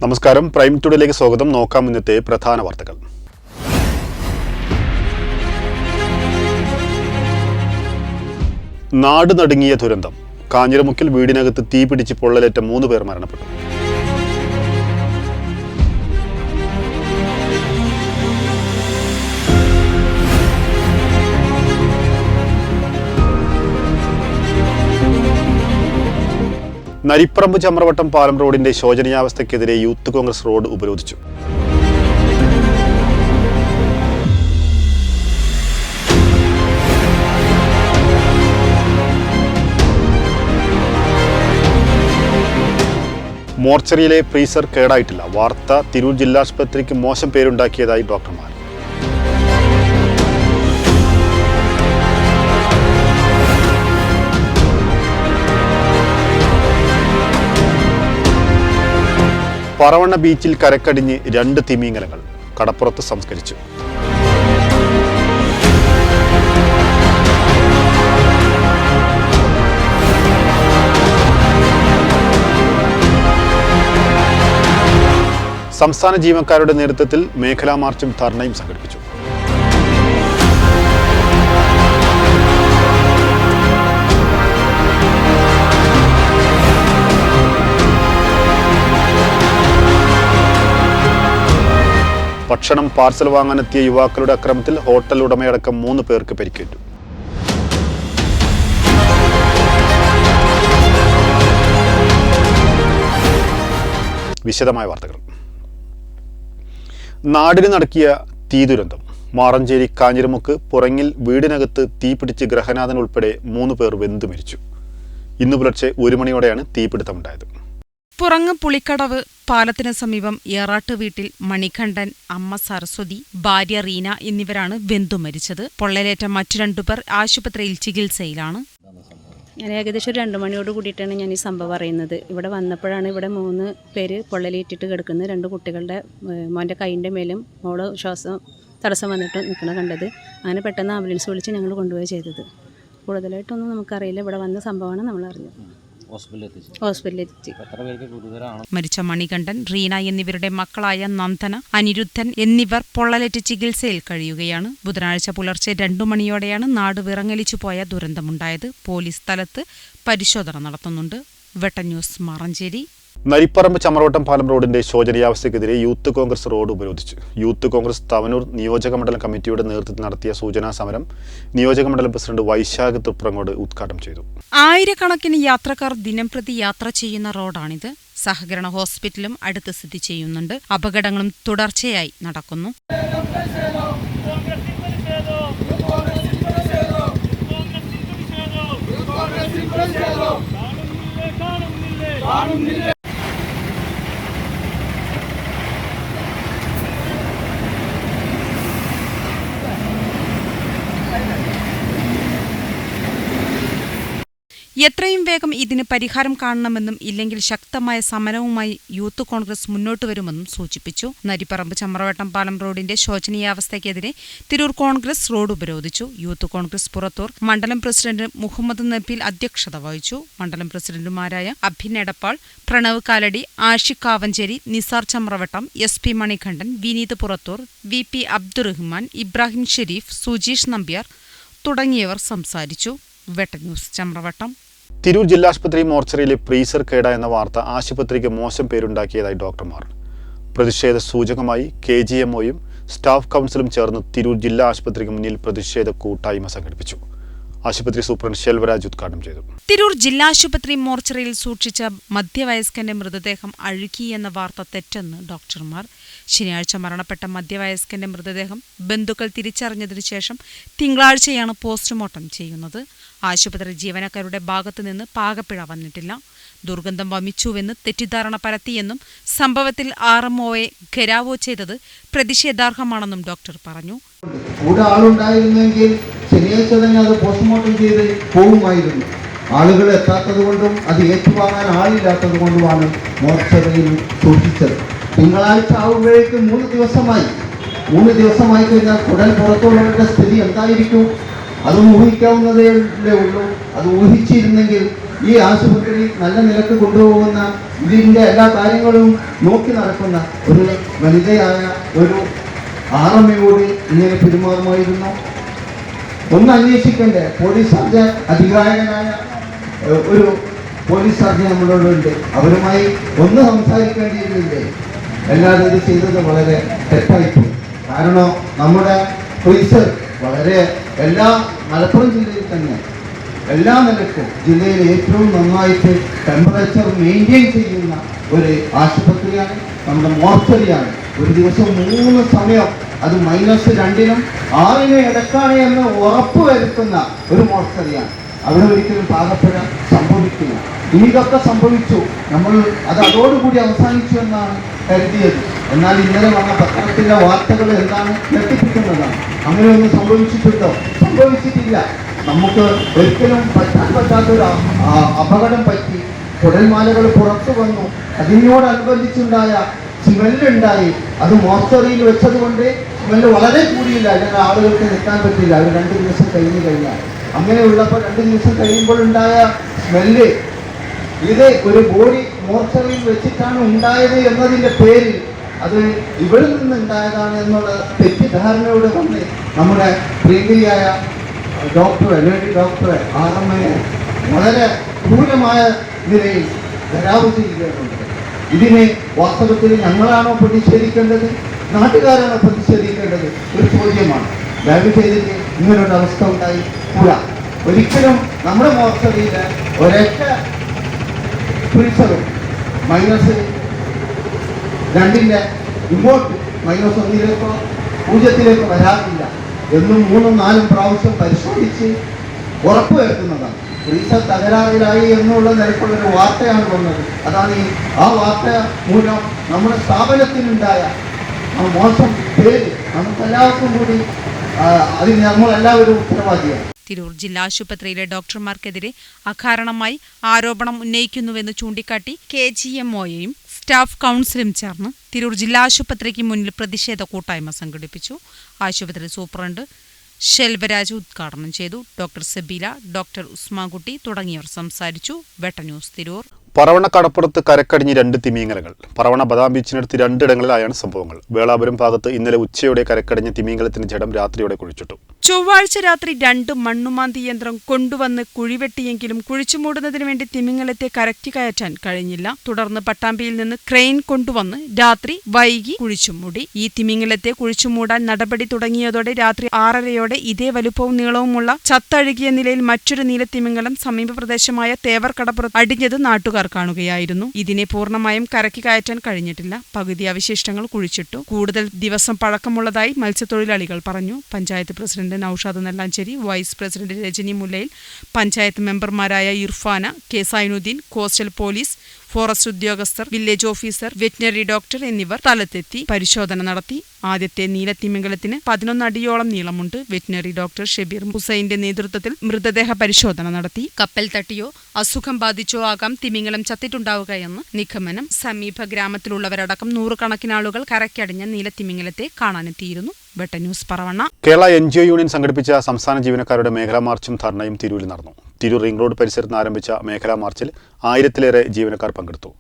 നമസ്കാരം, പ്രൈം ടുഡേയിലേക്ക് സ്വാഗതം. നോക്കാം ഇന്നത്തെ പ്രധാന വാർത്തകൾ. നാട് നടുങ്ങിയ ദുരന്തം. കാഞ്ഞിരമുക്കിൽ വീടിനകത്ത് തീപിടിച്ച് പൊള്ളലേറ്റ 3 പേർ മരണപ്പെട്ടു. നരിപ്പറമ്പ് ചമ്രവട്ടം പാലം റോഡിന്റെ ശോചനീയാവസ്ഥയ്ക്കെതിരെ യൂത്ത് കോൺഗ്രസ് റോഡ് ഉപരോധിച്ചു. മോർച്ചറിയിലെ ഫ്രീസർ കേടായിട്ടില്ല. വാർത്ത തിരൂർ ജില്ലാശുപത്രിക്ക് മോശം പേരുണ്ടാക്കിയതായി ഡോക്ടർമാർ. പറവണ്ണ ബീച്ചിൽ കരക്കടിഞ്ഞ് 2 തിമിംഗലങ്ങൾ കടപ്പുറത്ത് സംസ്കരിച്ചു. സംസ്ഥാന ജീവനക്കാരുടെ നേതൃത്വത്തിൽ മേഖലാ മാർച്ചും ധർണയും സംഘടിപ്പിച്ചു. ഭക്ഷണം പാർസൽ വാങ്ങാനെത്തിയ യുവാക്കളുടെ അക്രമത്തിൽ ഹോട്ടൽ ഉടമയടക്കം 3 പേർക്ക് പരിക്കേറ്റു. വിശദമായ വാർത്തകൾ. നാടിന് നടക്കിയ തീ ദുരന്തം. മാറഞ്ചേരി കാഞ്ഞിരമുക്ക് പുറങ്ങിൽ വീടിനകത്ത് തീപിടിച്ച് ഗ്രഹനാഥൻ ഉൾപ്പെടെ 3 പേർ വെന്തു മരിച്ചു. ഇന്നു പുലർച്ചെ 1 മണിയോടെയാണ് തീപിടുത്തമുണ്ടായത്. പുറങ്ങ് പുളിക്കടവ് പാലത്തിന് സമീപം ഏറാട്ട് വീട്ടിൽ മണികണ്ഠൻ, അമ്മ സരസ്വതി, ഭാര്യ റീന എന്നിവരാണ് വെന്തു മരിച്ചത്. പൊള്ളലേറ്റ മറ്റു 2 പേർ ആശുപത്രിയിൽ ചികിത്സയിലാണ്. ഞാൻ ഏകദേശം 2 മണിയോട് കൂടിയിട്ടാണ് ഞാൻ ഈ സംഭവം അറിയുന്നത്. ഇവിടെ വന്നപ്പോഴാണ് ഇവിടെ 3 പേര് പൊള്ളലേറ്റിട്ട് കിടക്കുന്നത്. 2 കുട്ടികളുടെ മോൻ്റെ കൈയിൻ്റെ മേലും മോള് ശ്വാസം തടസ്സം വന്നിട്ട് നിൽക്കുന്നത് കണ്ടത്. അങ്ങനെ പെട്ടെന്ന് ആംബുലൻസ് വിളിച്ച് ഞങ്ങൾ കൊണ്ടുപോയി ചെയ്തത്. കൂടുതലായിട്ടൊന്നും നമുക്കറിയില്ല. ഇവിടെ വന്ന സംഭവമാണ് നമ്മൾ അറിഞ്ഞത്. ഹോസ്പിറ്റലിലെത്തി. മരിച്ച മണികണ്ഠൻ, റീന എന്നിവരുടെ മക്കളായ നന്ദന, അനിരുദ്ധൻ എന്നിവർ പൊള്ളലേറ്റ് ചികിത്സയിൽ കഴിയുകയാണ്. ബുധനാഴ്ച പുലർച്ചെ 2 മണിയോടെയാണ് നാട് വിറങ്ങലിച്ചു പോയ ദുരന്തമുണ്ടായത്. പോലീസ് സ്ഥലത്ത് പരിശോധന നടത്തുന്നുണ്ട്. വെട്ടൻ ന്യൂസ്, മാറഞ്ചേരി. നരിപ്പറമ്പ് ചമ്രവട്ടം പാലം റോഡിന്റെ ശോചനീയാവസ്ഥയ്ക്കെതിരെ യൂത്ത് കോൺഗ്രസ് റോഡ് ഉപരോധിച്ചു. യൂത്ത് കോൺഗ്രസ് തവനൂർ നിയോജകമണ്ഡലം കമ്മിറ്റിയുടെ നേതൃത്വത്തിൽ നടത്തിയ സൂചനാ സമരം നിയോജകമണ്ഡലം പ്രസിഡന്റ് വൈശാഖ് തുപ്രങ്ങോട് ഉദ്ഘാടനം ചെയ്തു. ആയിരക്കണക്കിന് യാത്രക്കാർ ദിനംപ്രതി യാത്ര ചെയ്യുന്ന റോഡാണിത്. സഹകരണ ഹോസ്പിറ്റലും അടുത്ത് സ്ഥിതി ചെയ്യുന്നുണ്ട്. അപകടങ്ങളും തുടർച്ചയായി നടക്കുന്നു. എത്രയും വേഗം ഇതിന് പരിഹാരം കാണണമെന്നും ഇല്ലെങ്കിൽ ശക്തമായ സമരവുമായി യൂത്ത് കോൺഗ്രസ് മുന്നോട്ട് വരുമെന്നും സൂചിപ്പിച്ചു. നരിപ്പറമ്പ് ചമ്രവട്ടം പാലം റോഡിന്റെ ശോചനീയാവസ്ഥയ്ക്കെതിരെ തിരൂർ കോൺഗ്രസ് റോഡ് ഉപരോധിച്ചു. യൂത്ത് കോൺഗ്രസ് പുറത്തൂർ മണ്ഡലം പ്രസിഡന്റ് മുഹമ്മദ് നബീൽ അധ്യക്ഷത വഹിച്ചു. മണ്ഡലം പ്രസിഡന്റുമാരായ അഭിൻ എടപ്പാൾ, പ്രണവ് കാലടി, ആഷിഖ് കാവഞ്ചേരി, നിസാർ ചമ്രവട്ടം, SP മണികണ്ഠൻ, വിനീത് പുറത്തൂർ, VP അബ്ദുറഹ്മാൻ, ഇബ്രാഹിം ഷെരീഫ്, സുജീഷ് നമ്പ്യാർ തുടങ്ങിയവർ സംസാരിച്ചു. വെട്ടൻ ന്യൂസ്, ചമ്രവട്ടം. തിരൂർ ജില്ലാശുപത്രി മോർച്ചറിയിലെ ഫ്രീസർ കേടായെന്ന വാർത്ത ആശുപത്രിക്ക് മോശം പേരുണ്ടാക്കിയതായി ഡോക്ടർമാർ. പ്രതിഷേധ സൂചകമായി KGMOയും സ്റ്റാഫ് കൗൺസിലും ചേർന്ന് തിരൂർ ജില്ലാ ആശുപത്രിക്ക് മുന്നിൽ പ്രതിഷേധ കൂട്ടായ്മ സംഘടിപ്പിച്ചു. ആശുപത്രി സൂപ്രണ്ട് ശെൽവരാജ് ഉദ്ഘാടനം ചെയ്തു. തിരൂർ ജില്ലാ ആശുപത്രി മോർച്ചറിയിൽ സൂക്ഷിച്ച മധ്യവയസ്കന്റെ മൃതദേഹം അഴുകിയെന്ന വാർത്ത തെറ്റെന്ന് ഡോക്ടർമാർ. ശനിയാഴ്ച മരണപ്പെട്ട മധ്യവയസ്കന്റെ മൃതദേഹം ബന്ധുക്കൾ തിരിച്ചറിഞ്ഞതിനു ശേഷം തിങ്കളാഴ്ചയാണ് പോസ്റ്റ്മോർട്ടം ചെയ്യുന്നത്. ആശുപത്രി ജീവനക്കാരുടെ ഭാഗത്തുനിന്ന് പാകപ്പിഴ വന്നിട്ടില്ല. ദുർഗന്ധം വമിച്ചുവെന്ന് തെറ്റിദ്ധാരണ പരത്തിയെന്നും സംഭവത്തിൽ RMOയെ ഘെരാവോ ചെയ്തത് പ്രതിഷേധാർഹമാണെന്നും ഡോക്ടർ പറഞ്ഞു. കൂടെ ആളുണ്ടായിരുന്നെങ്കിൽ ശനിയാഴ്ച തന്നെ അത് പോസ്റ്റ്മോർട്ടം ചെയ്ത് പോകുമായിരുന്നു. ആളുകൾ എത്താത്തത് കൊണ്ടും അത് ഏറ്റുവാങ്ങാൻ ആളില്ലാത്തത് കൊണ്ടുമാണ് മോർച്ചറിയിൽ സൂക്ഷിച്ചത്. തിങ്കളാഴ്ച ആവുമ്പോഴേക്കും 3 ദിവസമായി. 3 ദിവസമായി കഴിഞ്ഞാൽ ഉടൻ പുറത്തുള്ളവരുടെ സ്ഥിതി എന്തായിരിക്കും? അതും ഊഹിക്കാവുന്നതേ ഉള്ളൂ. അത് ഊഹിച്ചിരുന്നെങ്കിൽ ഈ ആശുപത്രി നല്ല നിലക്ക് കൊണ്ടുപോകുന്ന, ഇതിൻ്റെ എല്ലാ കാര്യങ്ങളും നോക്കി നടക്കുന്ന ഒരു വനിതയായ ഒരു RMOയോട് ഇങ്ങനെ പെരുമാറുമായിരുന്നു. ഒന്ന് അന്വേഷിക്കണ്ടേ? പോലീസ് സർജൻ, അധികാരനായ ഒരു പോലീസ് സർജൻ നമ്മളോടുണ്ട്. അവരുമായി ഒന്ന് സംസാരിക്കേണ്ടിയിരുന്നില്ലേ? എല്ലാവരും ഇത് ചെയ്തത് വളരെ തെറ്റായിപ്പോയി. കാരണം നമ്മുടെ പോലീസ് വളരെ മലപ്പുറം ജില്ലയിൽ തന്നെ എല്ലാ നിലക്കും ജില്ലയിൽ ഏറ്റവും നന്നായിട്ട് ടെമ്പറേച്ചർ മെയിൻറ്റെയിൻ ചെയ്യുന്ന ഒരു ആശുപത്രിയാണ്, നമ്മുടെ മോർച്ചറിയാണ്. ഒരു ദിവസം 3 സമയം അത് -2നും 6നും ഇടക്കാണ് എന്ന് ഉറപ്പ് വരുത്തുന്ന ഒരു മോർച്ചറിയാണ്. അവിടെ ഒരിക്കലും പാകപ്പിഴ സംഭവിക്കില്ല. ഇതൊക്കെ സംഭവിച്ചു, നമ്മൾ അതോടുകൂടി അവസാനിച്ചു എന്നാണ് കരുതിയത്. എന്നാൽ ഇന്നലെ വന്ന പത്രത്തിലെ വാർത്തകൾ എന്താണ്? ഞെട്ടിപ്പിക്കുന്നതാണ്. അങ്ങനെയൊന്നും സംഭവിച്ചിട്ടുണ്ടോ? സംഭവിച്ചിട്ടില്ല. നമുക്ക് ഒരിക്കലും പറ്റാത്തൊരു അപകടം പറ്റി. കുടൽമാലകൾ പുറത്തു വന്നു. അതിനോടനുബന്ധിച്ചുണ്ടായ സ്മെല്ലുണ്ടായി. അത് മോർച്ചറിയിൽ വെച്ചതുകൊണ്ട് സ്മെല്ല് വളരെ കൂടിയില്ല. അല്ലെങ്കിൽ ആളുകൾക്ക് നിൽക്കാൻ പറ്റില്ല. അവർ 2 ദിവസം കഴിഞ്ഞാൽ അങ്ങനെയുള്ളപ്പോൾ 2 ദിവസം കഴിയുമ്പോഴുണ്ടായ സ്മെല്ല്, ഇത് ഒരു ബോഡി മോർച്ചറിയിൽ വെച്ചിട്ടാണ് ഉണ്ടായത് എന്നതിൻ്റെ പേരിൽ അത് ഇവിടെ നിന്നുണ്ടായതാണ് എന്നുള്ള തെറ്റിദ്ധാരണയോട് വന്ന് നമ്മുടെ പ്രിയങ്കരിയായ ലേഡി ഡോക്ടറെ RMOയെ വളരെ ക്രൂരമായ നിലയിൽ ഘെരാവ് ചെയ്യുകയുണ്ട്. ഇതിനെ വാസ്തവത്തിൽ ഞങ്ങളാണോ പ്രതിഷേധിക്കേണ്ടത്? നാട്ടുകാരാണോ പ്രതിഷേധിക്കേണ്ടത്? ഒരു ചോദ്യമാണ്. ദയവ് ചെയ്തിട്ട് ഇങ്ങനൊരു അവസ്ഥ ഉണ്ടായി കൂടാ. ഒരിക്കലും നമ്മുടെ മോർച്ചറിയിൽ ഒരൊറ്റ ഫ്രീസറും -2ൻ്റെ ഇങ്ങോട്ട് -1ലേക്കോ 0ലേക്കോ വരാറില്ല എന്നും 3-4 പ്രാവശ്യം പരിശോധിച്ച് ഉറപ്പുവരുത്തുന്നതാണ്. ഫ്രീസർ തകരാറിലായി എന്നുള്ള നിലക്കുള്ളൊരു വാർത്തയാണ് വന്നത്. അതാണ് ആ വാർത്ത മൂലം നമ്മുടെ സ്ഥാപനത്തിനുണ്ടായ മോശം പേര് നമുക്കെല്ലാവർക്കും കൂടി അതിന് നമ്മളെല്ലാവരും ഉത്തരവാദിയാണ്. തിരൂർ ജില്ലാ ആശുപത്രിയിലെ ഡോക്ടർമാർക്കെതിരെ അകാരണമായി ആരോപണം ഉന്നയിക്കുന്നുവെന്ന് ചൂണ്ടിക്കാട്ടി KGMOയും സ്റ്റാഫ് കൗൺസിലും ചേർന്ന് തിരൂർ ജില്ലാ ആശുപത്രിക്ക് മുന്നിൽ പ്രതിഷേധ കൂട്ടായ്മ സംഘടിപ്പിച്ചു. ആശുപത്രി സൂപ്രണ്ട് ശെൽവരാജ് ഉദ്ഘാടനം ചെയ്തു. ഡോക്ടർ സബീല, ഡോക്ടർ ഉസ്മാൻകുട്ടി തുടങ്ങിയവർ സംസാരിച്ചു. വെട്ടന്യൂസ് തിരൂർ. പറവണ കടപ്പുറത്ത് കരക്കടിഞ്ഞ് 2 തിമിംഗലങ്ങൾ. പറവണ ബദാം ബീച്ചിനടുത്ത് 2 ഇടങ്ങളിലായാണ് സംഭവങ്ങൾ. വേളാപുരം ഭാഗത്ത് ഇന്നലെ ഉച്ചയോടെ കരക്കടിഞ്ഞ തിമിംഗലത്തിന്റെ ജഡം രാത്രിയോടെ കുഴിച്ചിട്ടു. ചൊവ്വാഴ്ച രാത്രി 2 മണ്ണുമാന്തി യന്ത്രം കൊണ്ടുവന്ന് കുഴിവെട്ടിയെങ്കിലും കുഴിച്ചുമൂടുന്നതിനു വേണ്ടി തിമിംഗലത്തെ കരക്കി കയറ്റാൻ കഴിഞ്ഞില്ല. തുടർന്ന് പട്ടാമ്പിയിൽ നിന്ന് ക്രെയിൻ കൊണ്ടുവന്ന് രാത്രി വൈകി കുഴിച്ചുമൂടി. ഈ തിമിംഗലത്തെ കുഴിച്ചുമൂടാൻ നടപടി തുടങ്ങിയതോടെ രാത്രി 6:30യോടെ ഇതേ വലുപ്പവും നീളവുമുള്ള ചത്തഴുകിയ നിലയിൽ മറ്റൊരു നീലത്തിമിംഗലം സമീപ പ്രദേശമായ തേവർ കടപ്പുറത്ത് അടിഞ്ഞത് നാട്ടുകാർ കാണുകയായിരുന്നു. ഇതിനെ പൂർണ്ണമായും കരക്കി കയറ്റാൻ കഴിഞ്ഞിട്ടില്ല. പകുതി അവശിഷ്ടങ്ങൾ കുഴിച്ചിട്ടു. കൂടുതൽ ദിവസം പഴക്കമുള്ളതായി മത്സ്യത്തൊഴിലാളികൾ പറഞ്ഞു. Panchayat president Naushad Nellancheri, vice president Rajani Mullayil, panchayat മെമ്പർമാരായ Irfana, K. Zainuddin, coastal police, forest ഉദ്യോഗസ്ഥർ, വില്ലേജ് ഓഫീസർ, വെറ്റിനറി ഡോക്ടർ എന്നിവർ സ്ഥലത്തെത്തി പരിശോധന നടത്തി. ആദ്യത്തെ നീലത്തിമിംഗലത്തിന് 11 അടിയോളം നീളമുണ്ട്. വെറ്റിനറി ഡോക്ടർ ഷബീർ ഹുസൈന്റെ നേതൃത്വത്തിൽ മൃതദേഹ പരിശോധന നടത്തി. കപ്പൽ തട്ടിയോ അസുഖം ബാധിച്ചോ ആകാം തിമിംഗലം ചത്തിട്ടുണ്ടാവുകയെന്ന് നിഗമനം. സമീപ ഗ്രാമത്തിലുള്ളവരടക്കം 100 കണക്കിന് ആളുകൾ കരക്കടിഞ്ഞ നീലത്തിമിംഗലത്തെ കാണാനെത്തിയിരുന്നു. വെട്ടന്യൂസ് പറവണ്ണ. കേരള NGO യൂണിയൻ സംഘടിപ്പിച്ച സംസ്ഥാന ജീവനക്കാരുടെ മേഖലാ മാർച്ചും ധർണയും തിരൂരിൽ നടന്നു. തിരൂർ റിംഗ് റോഡ് പരിസരത്ത് ആരംഭിച്ച മേഖലാ മാർച്ചിൽ 1000-ലേറെ ജീവനക്കാർ പങ്കെടുത്തു.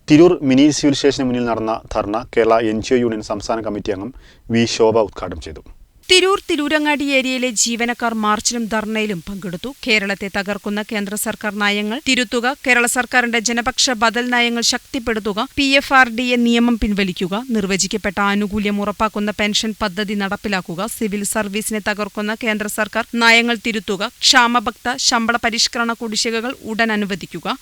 തിരൂർ മിനി സിവിൽ സ്റ്റേഷന് മുന്നിൽ നടന്ന ധർണ കേരള NGO യൂണിയൻ സംസ്ഥാന കമ്മിറ്റി അംഗം V. ശോഭ ഉദ്ഘാടനം ചെയ്തു. തിരൂർ തിരൂരങ്ങാടി ഏരിയയിലെ ജീവനക്കാർ മാർച്ചിലും ധർണയിലും പങ്കെടുത്തു. കേരളത്തെ തകർക്കുന്ന കേന്ദ്ര സർക്കാർ നയങ്ങൾ തിരുത്തുക, കേരള സർക്കാരിന്റെ ജനപക്ഷ ബദൽ നയങ്ങൾ ശക്തിപ്പെടുത്തുക, PFRDA നിയമം പിൻവലിക്കുക, നിർവചിക്കപ്പെട്ട ആനുകൂല്യം ഉറപ്പാക്കുന്ന പെൻഷൻ പദ്ധതി നടപ്പിലാക്കുക, സിവിൽ സർവീസിനെ തകർക്കുന്ന കേന്ദ്ര സർക്കാർ നയങ്ങൾ തിരുത്തുക, ക്ഷാമബത്ത ശമ്പള പരിഷ്കരണ കുടിശ്ശികകൾ ഉടൻ അനുവദിക്കുക,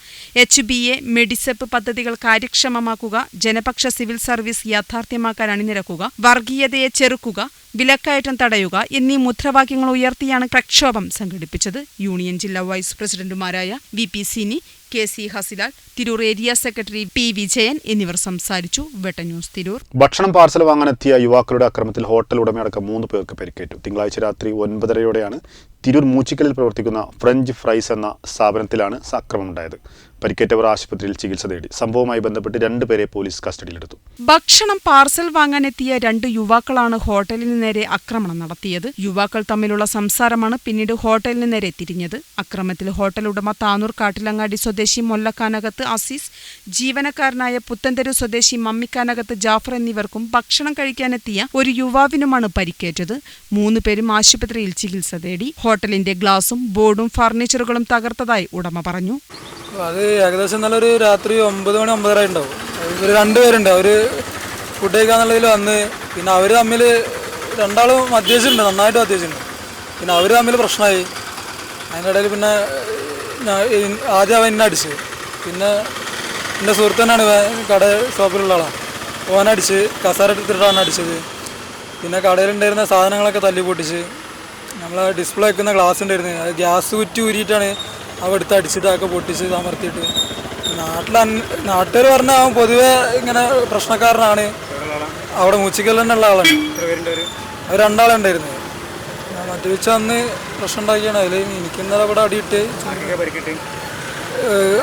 HBA മെഡിസെപ്പ് പദ്ധതികൾ കാര്യക്ഷമമാക്കുക, ജനപക്ഷ സിവിൽ സർവീസ് യാഥാർത്ഥ്യമാക്കാൻ അണിനിരക്കുക, വർഗീയതയെ ചെറുക്കുക, വിലക്കയറ്റം തടയുക എന്നീ മുദ്രാവാക്യങ്ങൾ ഉയർത്തിയാണ് പ്രക്ഷോഭം സംഘടിപ്പിച്ചത്. യൂണിയൻ ജില്ലാ വൈസ് പ്രസിഡന്റുമാരായ VP Sini, KC Hasilal, Tirur area secretary P Vijayan എന്നിവർ സംസാരിച്ചു. വെട്ട ന്യൂസ് തിരൂർ. ഭക്ഷണം പാർസൽ വാങ്ങാനെത്തിയ യുവാക്കളുടെ ആക്രമണത്തിൽ ഹോട്ടൽ ഉടമയടക്കം 3 പേർക്ക് പരിക്കേറ്റു. തിങ്കളാഴ്ച രാത്രി 9:30യോടെയാണ് തിരൂർ മൂച്ചിക്കലിൽ പ്രവർത്തിക്കുന്ന ഫ്രഞ്ച് ഫ്രൈസ് എന്ന സ്ഥാപനത്തിലാണ് ആക്രമണമുണ്ടായത്. പരിക്കേറ്റവർ ആശുപത്രിയിൽ ചികിത്സ തേടി. സംഭവവുമായി ബന്ധപ്പെട്ട് 2 പേരെ പോലീസ് കസ്റ്റഡിയിലെടുത്തു. ഭക്ഷണം പാർസൽ വാങ്ങാനെത്തിയ 2 യുവാക്കളാണ് ഹോട്ടലിന് നേരെ ആക്രമണം നടത്തിയത്. യുവാക്കൾ തമ്മിലുള്ള സംസാരമാണ് പിന്നീട് ഹോട്ടലിന് നേരെ തിരിഞ്ഞത്. അക്രമത്തിൽ ഹോട്ടൽ ഉടമ താനൂർ കാട്ടിലങ്ങാടി സ്വദേശി മൊല്ലക്കാനകത്ത് അസീസ്, ജീവനക്കാരനായ പുത്തൻതെരു സ്വദേശി മമ്മിക്കാനകത്ത് ജാഫർ എന്നിവർക്കും ഭക്ഷണം കഴിക്കാനെത്തിയ ഒരു യുവാവിനുമാണ് പരിക്കേറ്റത്. 3 പേരും ആശുപത്രിയിൽ ചികിത്സ തേടി. ഹോട്ടലിന്റെ ഗ്ലാസും ബോർഡും ഫർണിച്ചറുകളും തകർത്തതായി ഉടമ പറഞ്ഞു. അത് ഏകദേശം നല്ലൊരു രാത്രി 9 മണി 9:30 ഉണ്ടാവും. ഇവർ 2 പേരുണ്ട്. അവർ ഫുഡ് കഴിക്കാന്നുള്ളതിൽ വന്ന് പിന്നെ അവർ തമ്മിൽ രണ്ടാളും മദ്യപിച്ചിട്ടുണ്ട്, നന്നായിട്ട് മദ്യപിച്ചിട്ടുണ്ട്. പിന്നെ അവർ തമ്മിൽ പ്രശ്നമായി. അതിൻ്റെ ഇടയിൽ പിന്നെ ആദ്യം അവൻ എന്നെ അടിച്ച്, പിന്നെ എൻ്റെ സുഹൃത്ത് തന്നെയാണ് കട ഷോപ്പിലുള്ള ആളാണ്, ഓനടിച്ച് കസാര എടുത്തിട്ടാണ് അടിച്ചത്. പിന്നെ കടയിലുണ്ടായിരുന്ന സാധനങ്ങളൊക്കെ തല്ലി പൊട്ടിച്ച്. നമ്മൾ ഡിസ്പ്ലേ വെക്കുന്ന ഗ്ലാസ് ഉണ്ടായിരുന്നു, അത് ഗ്യാസ് കുറ്റി ഊരിയിട്ടാണ് അവ എടുത്ത് അടിച്ചിട്ട് അതൊക്കെ പൊട്ടിച്ച് അമർത്തിയിട്ട്. നാട്ടുകാർ പറഞ്ഞാൽ അവൻ പൊതുവെ ഇങ്ങനെ പ്രശ്നക്കാരനാണ്. അവിടെ മൂച്ചിക്കൽ തന്നെയുള്ള ആളാണ്. അവർ 2 ആളുണ്ടായിരുന്നു. മദ്യപിച്ച് വന്ന് പ്രശ്നം ഉണ്ടാക്കിയാണ്. അതിൽ എനിക്കിന്നലെ അവിടെ അടിയിട്ട്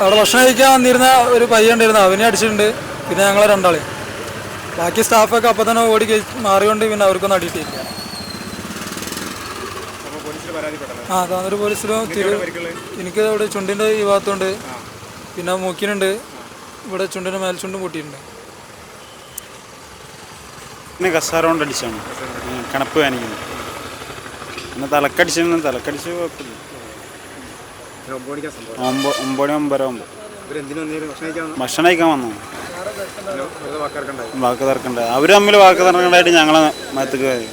അവിടെ ഭക്ഷണം കഴിക്കാൻ വന്നിരുന്ന ഒരു പയ്യൻ ഉണ്ടായിരുന്നു, അവനെ അടിച്ചിട്ടുണ്ട്. പിന്നെ ഞങ്ങളെ 2 ആള്, ബാക്കി സ്റ്റാഫൊക്കെ അപ്പം തന്നെ ഓടി മാറിയോണ്ട് പിന്നെ അവർക്കൊന്നും അടിയിട്ടില്ല. താനൂർ പോലീസിലും എനിക്ക് അവിടെ ചുണ്ടിൻ്റെ ഈ ഭാഗത്തുണ്ട്, പിന്നെ മൂക്കിനുണ്ട്, ഇവിടെ ചുണ്ടിൻ്റെ മേൽചുണ്ടും പൊട്ടിയിട്ടുണ്ട്. പിന്നെ കസാര കൊണ്ട് അടിച്ചാണ് കണപ്പ് കാണിക്കുന്നത്. പിന്നെ തലക്കടിച്ചു കുഴപ്പമില്ല. 9:09 ഭക്ഷണം കഴിക്കാൻ വന്നു. വാക്ക് തർക്കണ്ട, അവർ തമ്മിൽ വാക്ക് തർക്കണ്ടായിട്ട് ഞങ്ങളെ മരത്തേക്ക് പോയി.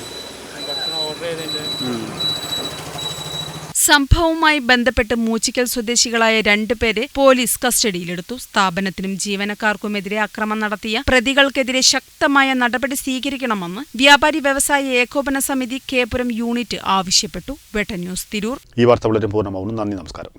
സംഭവവുമായി ബന്ധപ്പെട്ട് മൂച്ചിക്കൽ സ്വദേശികളായ 2 പേരെ പോലീസ് കസ്റ്റഡിയിലെടുത്തു. സ്ഥാപനത്തിനും ജീവനക്കാർക്കുമെതിരെ അക്രമം നടത്തിയ പ്രതികൾക്കെതിരെ ശക്തമായ നടപടി സ്വീകരിക്കണമെന്ന് വ്യാപാരി വ്യവസായ ഏകോപന സമിതി കേപുരം യൂണിറ്റ് ആവശ്യപ്പെട്ടു. വെട്ട ന്യൂസ് തിരൂർ. ഈ വാർത്ത വളരെ പൂർണ്ണമാവുന്നു. നന്ദി, നമസ്കാരം.